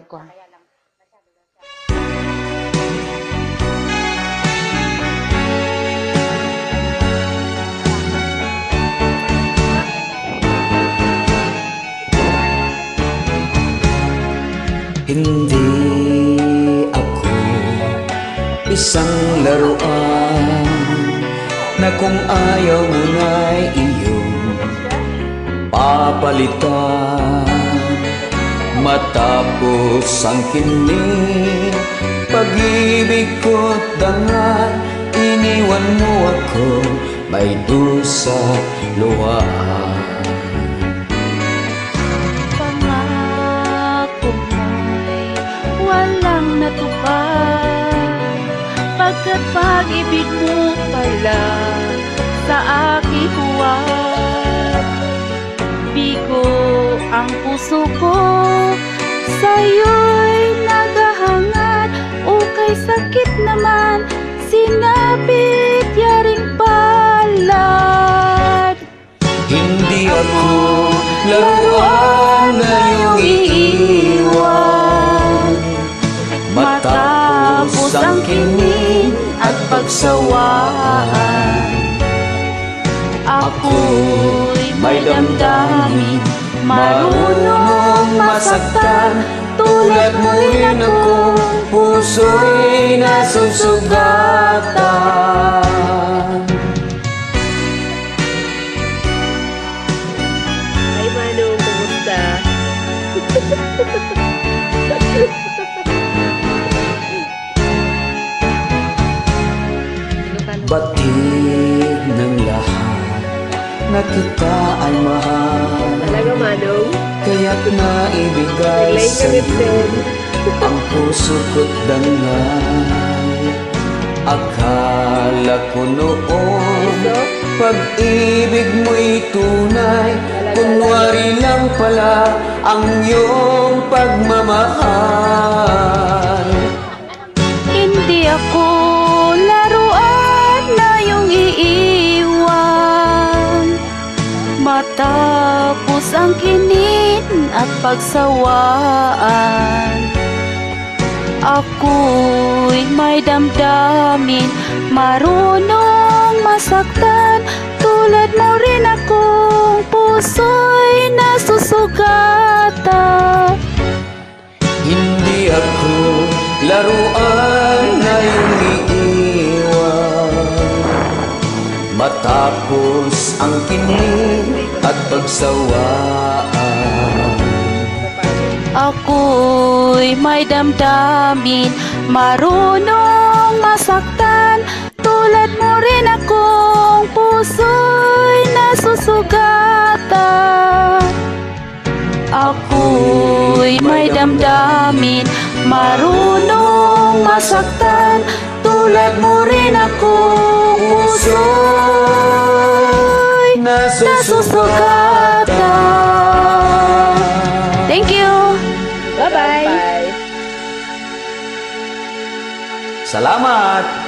ko. Hindi ako isang laruan na kung ayaw mo na'y iyong papalitan. Matapos ang kinig, pag-ibig ko't dangal, iniwan mo ako may dusa luhaan. Walang natupad, pagkat pag-ibig mo pala sa aking huwag. Bigo ang puso ko, sa'yo'y naghahangad. O kay sakit naman, sinapit yaring palad. Hindi ako laruan na iyong iiwan. Matapos ang kinig at pagsawaan, ako'y may damdamin, marunong masaktan. tulad mo rin ako, puso'y nasusugatan. Ay, Manong, kumusta? Batid ng lahat na kita ay mahal, Talaga, Manong? kaya't naibigay Nag-line kami, sa'yo friend. ang puso ko't dangal. Akala ko noon pag-ibig mo'y tunay, kunwari lang pala ang iyong pagmamahal. Hindi ako laruan na iyong iiwan. Matapos ang kinin at pagsawaan, ako'y may damdamin, marunong masaktan. Tulad mo rin akong puso'y nasusugatan. Hindi ako laruan na iyong iiwan. Matapos ang kinig at pagsawaan, ako'y may damdamin, marunong masaktan. Tulad mo rin akong puso'y nasusugatan. Ako'y may damdamin, marunong masaktan. Tulad mo rin akong puso'y nasusugatan. Thank you! Bye-bye! Salamat!